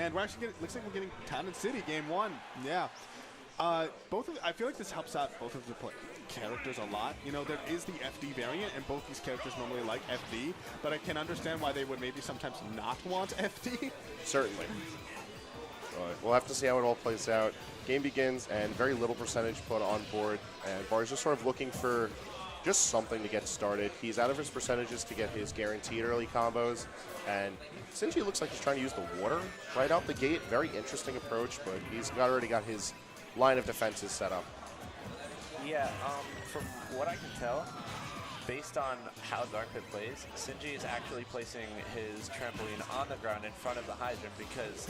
And we're actually getting, looks like we're getting Town and City game 1. Yeah. I feel like this helps out both of the characters a lot. You know, there is the FD variant, and both these characters normally like FD, but I can understand why they would maybe sometimes not want FD. Certainly. We'll have to see how it all plays out. Game begins, and very little percentage put on board, and Bars just sort of looking for just something to get started. He's out of his percentages to get his guaranteed early combos, and Sinji looks like he's trying to use the water right out the gate. Very interesting approach, but he's already got his line of defenses set up. Yeah, from what I can tell, based on how Dark Pit plays, Sinji is actually placing his trampoline on the ground in front of the hydrant because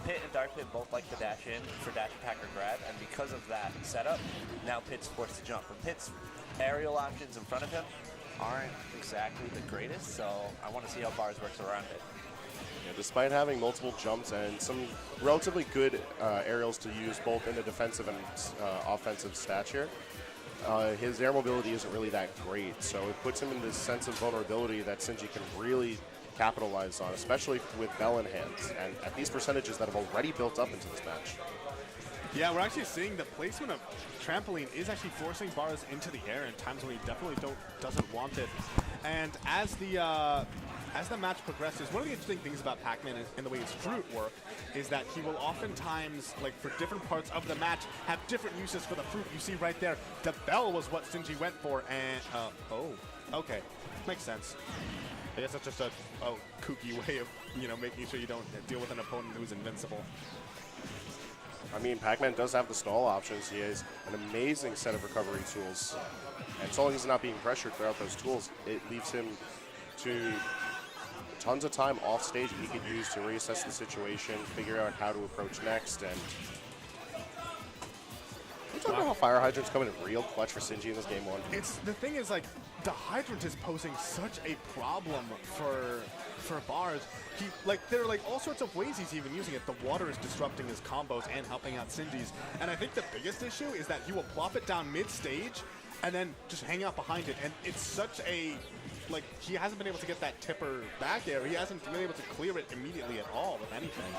Pit and Dark Pit both like to dash in for dash attack or grab, and because of that setup, now Pit's forced to jump. And Pit's aerial options in front of him aren't exactly the greatest, so I want to see how Bars works around it. Yeah, despite having multiple jumps and some relatively good aerials to use both in the defensive and offensive stature, his air mobility isn't really that great, so it puts him in this sense of vulnerability that Sinji can really capitalize on, especially with Bell in hands, and at these percentages that have already built up into this match. Yeah, we're actually seeing the placement of trampoline is actually forcing Bars into the air in times when he definitely doesn't want it. And as the match progresses, one of the interesting things about Pac-Man and the way his fruit work is that he will oftentimes, like for different parts of the match, have different uses for the fruit. You see right there, the bell was what Sinji went for, and oh, okay, makes sense. I guess that's just a kooky way of making sure you don't deal with an opponent who's invincible. I mean, Pac-Man does have the stall options. He has an amazing set of recovery tools, and so long as he's not being pressured throughout those tools, it leaves him to tons of time off stage he could use to reassess the situation, figure out how to approach next, and you talk about how fire hydrants come in real clutch for Sinji in this game 1. The thing is, like, the hydrant is posing such a problem for Bars. There are like all sorts of ways he's even using it. The water is disrupting his combos and helping out Sinji's. And I think the biggest issue is that he will plop it down mid-stage and then just hang out behind it. And it's such a, like, he hasn't been able to get that tipper back there. He hasn't been able to clear it immediately at all with anything.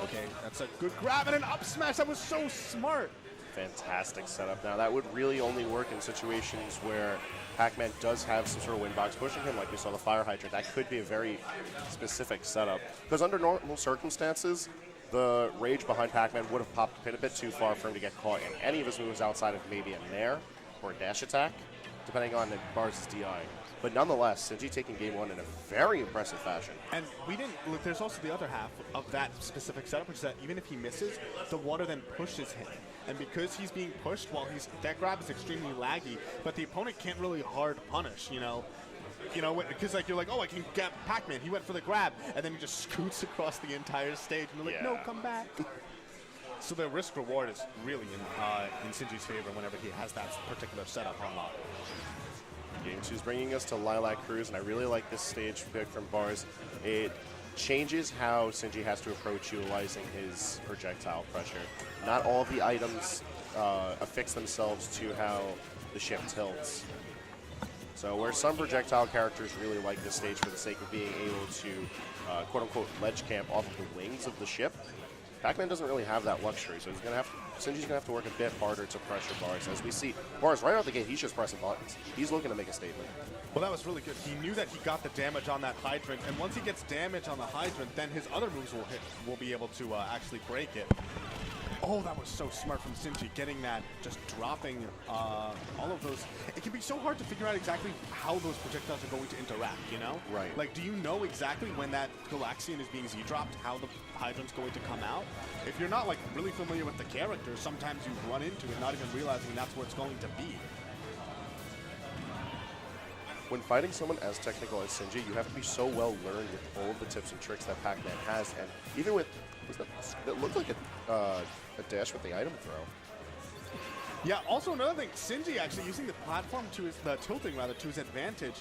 Okay, that's a good grab and an up smash. That was so smart. Fantastic setup. Now, that would really only work in situations where Pac-Man does have some sort of win box pushing him, like we saw the fire hydrant. That could be a very specific setup. Because under normal circumstances, the rage behind Pac-Man would have popped a pin a bit too far for him to get caught in any of his moves outside of maybe a nair or a dash attack, depending on Bars' DI. But nonetheless, Sinji taking game 1 in a very impressive fashion. And we didn't look, there's also the other half of that specific setup, which is that even if he misses, the water then pushes him. And because he's being pushed while that grab is extremely laggy, but the opponent can't really hard punish, because like you're like, oh, I can get Pac-Man. He went for the grab, and then he just scoots across the entire stage, and they're like, no, come back. So the risk reward is really in Sinji's favor whenever he has that particular setup unlocked. Game 2 is bringing us to Lilac Cruise, and I really like this stage pick from Bars. It changes how Sinji has to approach utilizing his projectile pressure. Not all of the items affix themselves to how the ship tilts. So where some projectile characters really like this stage for the sake of being able to quote-unquote ledge camp off of the wings of the ship, Pac-Man doesn't really have that luxury, so Sinji's going to have to work a bit harder to pressure Bars. As we see, Bars right out the gate, he's just pressing buttons. He's looking to make a statement. Well, that was really good. He knew that he got the damage on that hydrant, and once he gets damage on the hydrant, then his other moves will be able to actually break it. Oh, that was so smart from Sinji, getting that, just dropping all of those. It can be so hard to figure out exactly how those projectiles are going to interact, Right. Like, do you know exactly when that Galaxian is being Z-dropped, how the hydrant's going to come out? If you're not, like, really familiar with the character, sometimes you run into it not even realizing that's where it's going to be. When fighting someone as technical as Sinji, you have to be so well learned with all of the tips and tricks that Pac-Man has, and even with, that looked like a dash with the item throw. Yeah, also another thing, Sinji actually using the platform the tilting to his advantage.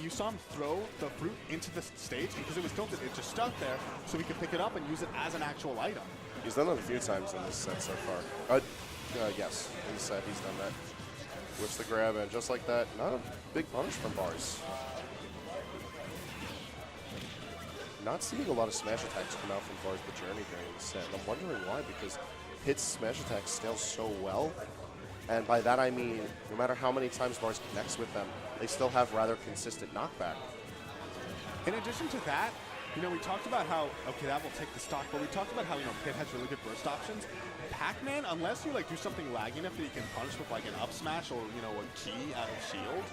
You saw him throw the fruit into the stage, because it was tilted, it just stuck there, so he could pick it up and use it as an actual item. He's done that a few times in this set so far. Yes, in the set he's done that. Whips the grab, and just like that, not a big punish from Bars. not seeing a lot of smash attacks come out from BarsTheJourney during the set, and I'm wondering why, because Pit's smash attacks scale so well, and by that I mean no matter how many times Bars connects with them, they still have rather consistent knockback. In addition to that, you know, we talked about how, okay, that will take the stock, but we talked about how, you know, Pit has really good burst options. Pac-Man, unless you, like, do something laggy enough that you can punish with, like, an up smash or, you know, a key out of shield,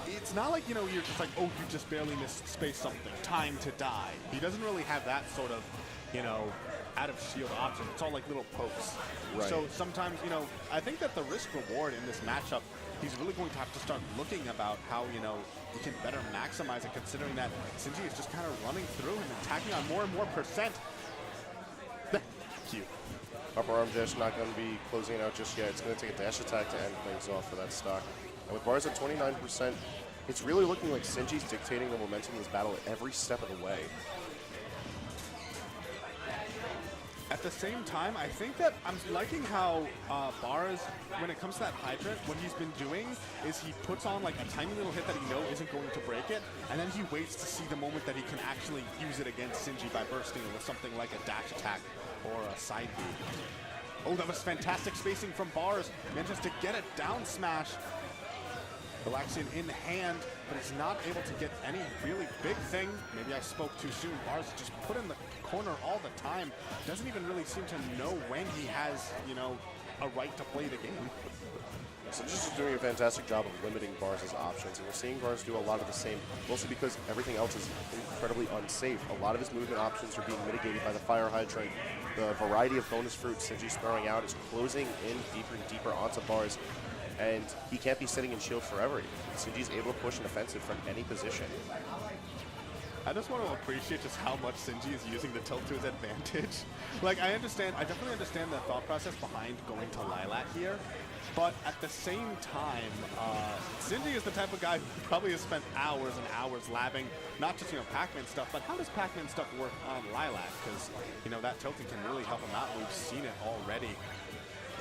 it's not like, you know, you're just like, oh, you just barely missed space something, time to die. He doesn't really have that sort of, you know, out of shield option. It's all like little pokes. Right. So sometimes, you know, I think that the risk reward in this matchup, he's really going to have to start looking about how, you know, he can better maximize it, considering that Sinji is just kind of running through and attacking on more and more percent. Cute. Upper arm dash not going to be closing it out just yet. It's going to take a dash attack to end things off for that stock. And with Bars at 29%, it's really looking like Sinji's dictating the momentum of this battle at every step of the way. At the same time, I think that I'm liking how Bars, when it comes to that hydrant, what he's been doing is he puts on like a tiny little hit that he knows isn't going to break it, and then he waits to see the moment that he can actually use it against Sinji by bursting it with something like a dash attack or a side B. Oh, that was fantastic spacing from Bars. Manages to get a down smash. Galaxian in hand, but he's not able to get any really big thing. Maybe I spoke too soon. Bars just put in the corner all the time. Doesn't even really seem to know when he has, you know, a right to play the game. Sinji is doing a fantastic job of limiting Bars' options, and we're seeing Bars do a lot of the same, mostly because everything else is incredibly unsafe. A lot of his movement options are being mitigated by the Fire Hydrant. The variety of bonus fruits Sinji's throwing out is closing in deeper and deeper onto Bars, and he can't be sitting in shield forever. Sinji's able to push an offensive from any position. I just want to appreciate just how much Sinji is using the tilt to his advantage. Like, I definitely understand the thought process behind going to Lilac here, but at the same time, Sinji is the type of guy who probably has spent hours and hours labbing, not just, you know, Pac-Man stuff, but how does Pac-Man stuff work on Lilac? Because, you know, that tilting can really help him out, and we've seen it already.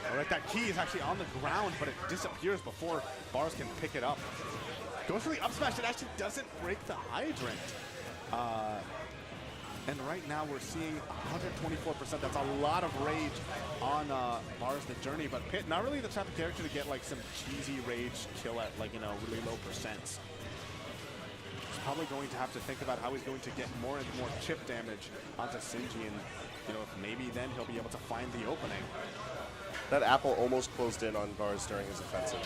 All right, that key is actually on the ground, but it disappears before Bars can pick it up. Goes for the up smash. It actually doesn't break the hydrant. And right now we're seeing 124%. That's a lot of rage on BarsTheJourney, but Pit, not really the type of character to get like some cheesy rage kill at like, you know, really low percents. He's probably going to have to think about how he's going to get more and more chip damage onto Sinji, and, you know, maybe then he'll be able to find the opening. That apple almost closed in on Bars during his offensive.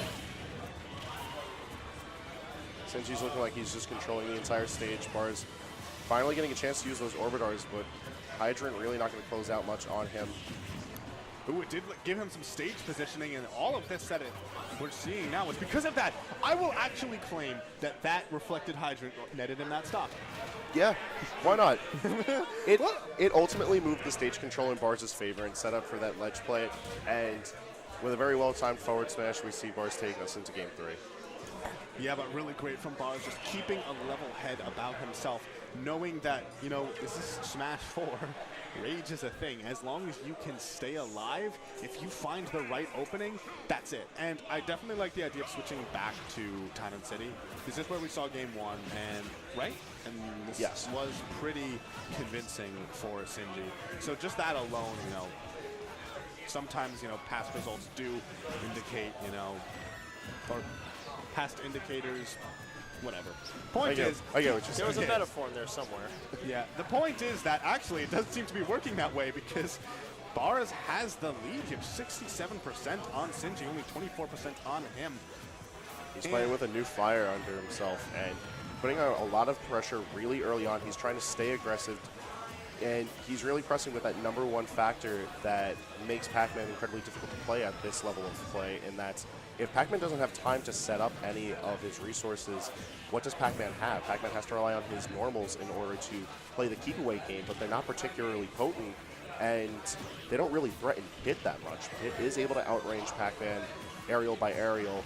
Sinji's looking like he's just controlling the entire stage. Bars finally getting a chance to use those Orbitars, but Hydrant really not going to close out much on him. Ooh, it did give him some stage positioning, and all of this that we're seeing now is because of that. I will actually claim that that reflected Hydrant netted him that stock. Yeah, why not? It ultimately moved the stage control in Bars' favor and set up for that ledge play, and with a very well-timed forward smash, we see Bars take us into Game 3. Yeah, but really great from Bars, just keeping a level head about himself, knowing that, you know, this is Smash 4. Rage is a thing. As long as you can stay alive, if you find the right opening, that's it. And I definitely like the idea of switching back to Titan City. This is where we saw Game 1, and right? And this yes. was pretty convincing for Sinji. So just that alone, you know, sometimes, you know, past results do indicate, you know, or past indicators, whatever. Point is, I get what you're saying. There was a metaphor in there somewhere. Yeah, the point is that actually it doesn't seem to be working that way, because Bars has the lead here, 67% on Sinji, only 24% on him. He's playing with a new fire under himself and putting out a lot of pressure really early on. He's trying to stay aggressive, and he's really pressing with that #1 factor that makes Pac-Man incredibly difficult to play at this level of play, and that's if Pac-Man doesn't have time to set up any of his resources, what does Pac-Man have? Pac-Man has to rely on his normals in order to play the keep-away game, but they're not particularly potent, and they don't really threaten Pit that much. Pit is able to outrange Pac-Man aerial by aerial,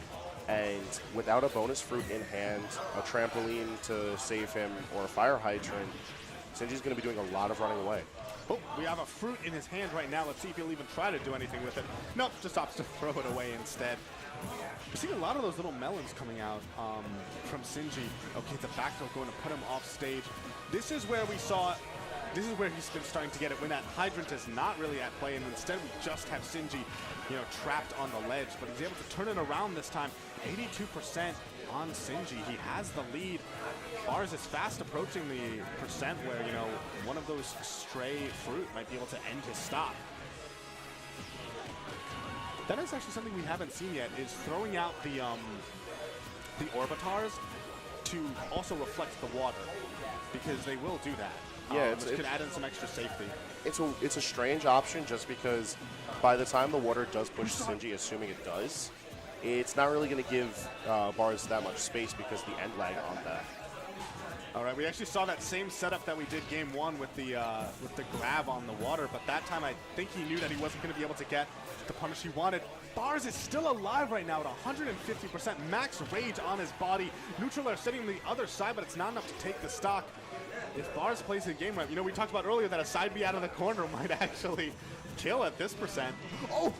and without a bonus fruit in hand, a trampoline to save him, or a fire hydrant, Sinji's going to be doing a lot of running away. Oh, we have a fruit in his hand right now. Let's see if he'll even try to do anything with it. Nope, just opts to throw it away instead. We're seeing a lot of those little melons coming out from Sinji. Okay, the back throw going to put him off stage. This is where he's been starting to get it when that hydrant is not really at play, and instead we just have Sinji, you know, trapped on the ledge. But he's able to turn it around this time. 82% on Sinji. He has the lead. Bars is fast approaching the percent where, you know, one of those stray fruit might be able to end his stock. That is actually something we haven't seen yet, is throwing out the orbitars to also reflect the water, because they will do that. Yeah, it could add in some extra safety. It's a strange option just because by the time the water does push Sinji, assuming it does, it's not really going to give Bars that much space because the end lag on that. All right, we actually saw that same setup that we did game one with the grab on the water, but that time I think he knew that he wasn't going to be able to get the punish he wanted. Bars is still alive right now at 150%, max rage on his body. Neutral Air sitting on the other side, but it's not enough to take the stock. If Bars plays the game right, you know, we talked about earlier that a side B out of the corner might actually kill at this percent. Oh!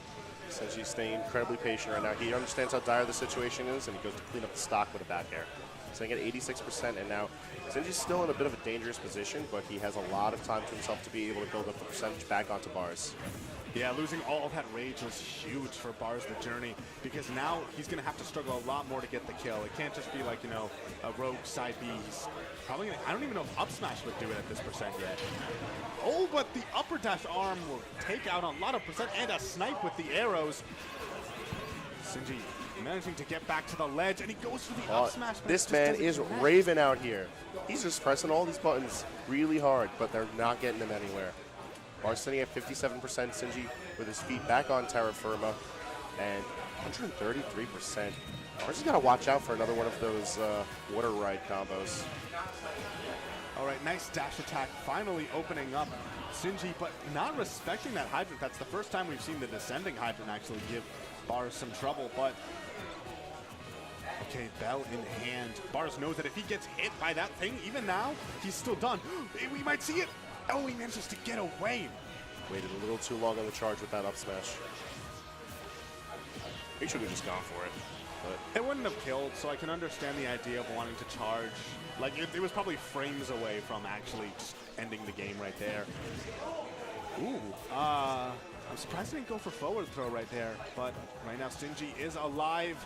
Sinji's staying incredibly patient right now. He understands how dire the situation is, and he goes to clean up the stock with a back air. Sitting at 86%, and now Sinji's still in a bit of a dangerous position, but he has a lot of time to himself to be able to build up the percentage back onto Bars. Yeah, losing all of that rage was huge for BarsTheJourney, because now he's going to have to struggle a lot more to get the kill. It can't just be like, you know, a rogue side B. He's probably gonna, I don't even know if up smash would do it at this percent yet. Oh, but the upper dash arm will take out a lot of percent, and a snipe with the arrows. Sinji managing to get back to the ledge, and he goes for the up smash. This man is raving out here. He's just pressing all these buttons really hard, but they're not getting him anywhere. Bars sitting at 57%, Sinji with his feet back on terra firma, and 133%. Bars has got to watch out for another one of those water ride combos. All right, nice dash attack finally opening up Sinji, but not respecting that hydrant. That's the first time we've seen the descending hydrant actually give Bars some trouble, but okay, bell in hand. Bars knows that if he gets hit by that thing, even now, he's still done. We might see it. Oh, he manages to get away. Waited a little too long on the charge with that up smash. He should have just gone for it. But it wouldn't have killed, so I can understand the idea of wanting to charge. Like, it was probably frames away from actually just ending the game right there. Ooh, I'm surprised he didn't go for forward throw right there, but right now Sinji is alive.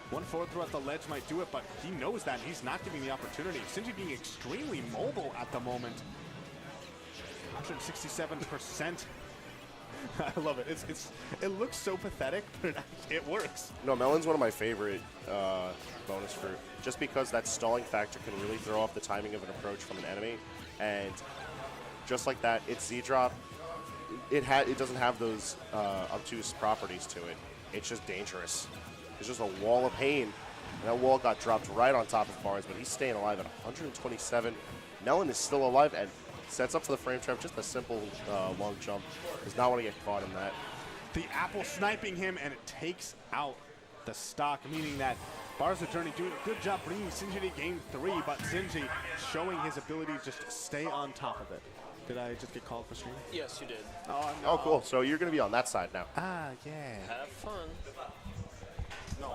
One forward throw at the ledge might do it, but he knows that. He's not giving the opportunity. Sinji being extremely mobile at the moment. 167%. I love it. It looks so pathetic, but it works. No, Melon's one of my favorite bonus fruit, just because that stalling factor can really throw off the timing of an approach from an enemy, and just like that, its Z-drop, it doesn't have those obtuse properties to it. It's just dangerous. It's just a wall of pain, and that wall got dropped right on top of Bars, but he's staying alive at 127. Melon is still alive and sets up for the frame trap. Just a simple long jump. Does not want to get caught in that. The apple sniping him, and it takes out the stock, meaning that BarsTheJourney doing a good job bringing Sinji to game 3, but Sinji showing his ability to just stay on top of it. Did I just get called for stream? Yes, you did. Oh, no. Oh, cool. So you're going to be on that side now. Ah, yeah. Have fun. No.